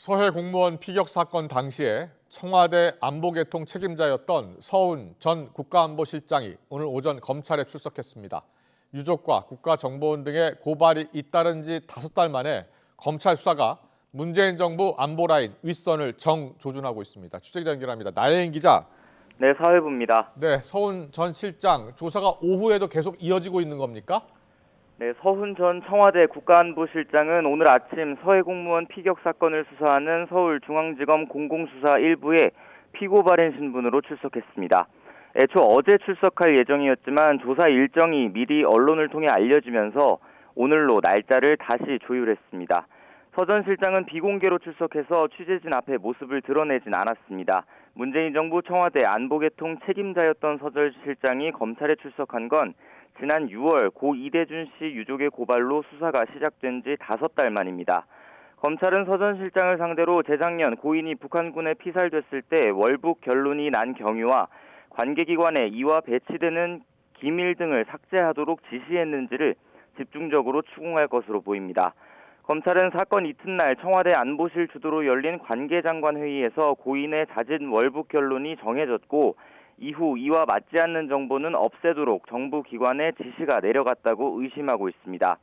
서해 공무원 피격 사건 당시에 청와대 안보개통 책임자였던 서훈 전 국가안보실장이 오늘 오전 검찰에 출석했습니다. 유족과 국가정보원 등의 고발이 잇따른 지 5달 만에 검찰 수사가 문재인 정부 안보라인 윗선을 정조준하고 있습니다. 취재 연결합니다. 나혜인 기자. 네, 사회부입니다. 네, 서훈 전 실장 조사가 오후에도 계속 이어지고 있는 겁니까? 네, 서훈 전 청와대 국가안보실장은 오늘 아침 서해 공무원 피격 사건을 수사하는 서울중앙지검 공공수사 1부에 피고 발인 신분으로 출석했습니다. 애초 어제 출석할 예정이었지만 조사 일정이 미리 언론을 통해 알려지면서 오늘로 날짜를 다시 조율했습니다. 서 전 실장은 비공개로 출석해서 취재진 앞에 모습을 드러내진 않았습니다. 문재인 정부 청와대 안보개통 책임자였던 서 전 실장이 검찰에 출석한 건 지난 6월 고 이대준 씨 유족의 고발로 수사가 시작된 지 5달 만입니다. 검찰은 서 전 실장을 상대로 재작년 고인이 북한군에 피살됐을 때 월북 결론이 난 경위와 관계기관에 이와 배치되는 기밀 등을 삭제하도록 지시했는지를 집중적으로 추궁할 것으로 보입니다. 검찰은 사건 이튿날 청와대 안보실 주도로 열린 관계장관 회의에서 고인의 잦은 월북 결론이 정해졌고 이후 이와 맞지 않는 정보는 없애도록 정부 기관에 지시가 내려갔다고 의심하고 있습니다.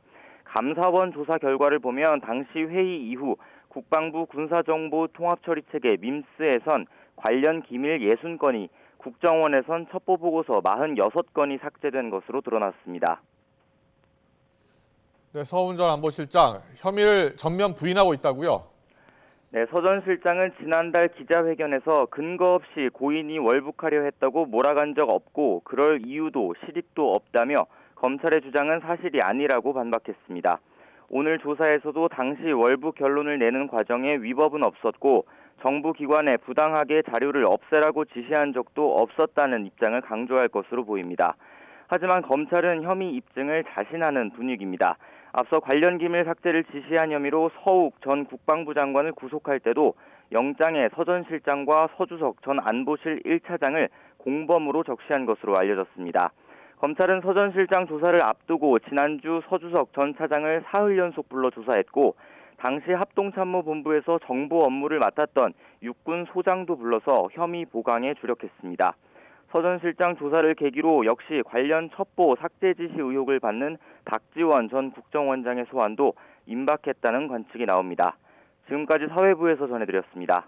감사원 조사 결과를 보면 당시 회의 이후 국방부 군사정보통합처리체계 밈스에선 관련 기밀 60건이, 국정원에선 첩보보고서 46건이 삭제된 것으로 드러났습니다. 네, 서훈 전 안보실장 혐의를 전면 부인하고 있다고요? 네, 서 전 실장은 지난달 기자회견에서 근거 없이 고인이 월북하려 했다고 몰아간 적 없고 그럴 이유도 실익도 없다며 검찰의 주장은 사실이 아니라고 반박했습니다. 오늘 조사에서도 당시 월북 결론을 내는 과정에 위법은 없었고 정부 기관에 부당하게 자료를 없애라고 지시한 적도 없었다는 입장을 강조할 것으로 보입니다. 하지만 검찰은 혐의 입증을 자신하는 분위기입니다. 앞서 관련 기밀 삭제를 지시한 혐의로 서욱 전 국방부 장관을 구속할 때도 영장에 서 전 실장과 서주석 전 안보실 1차장을 공범으로 적시한 것으로 알려졌습니다. 검찰은 서 전 실장 조사를 앞두고 지난주 서주석 전 차장을 사흘 연속 불러 조사했고 당시 합동참모본부에서 정보 업무를 맡았던 육군 소장도 불러서 혐의 보강에 주력했습니다. 서 전 실장 조사를 계기로 역시 관련 첩보 삭제 지시 의혹을 받는 박지원 전 국정원장의 소환도 임박했다는 관측이 나옵니다. 지금까지 사회부에서 전해드렸습니다.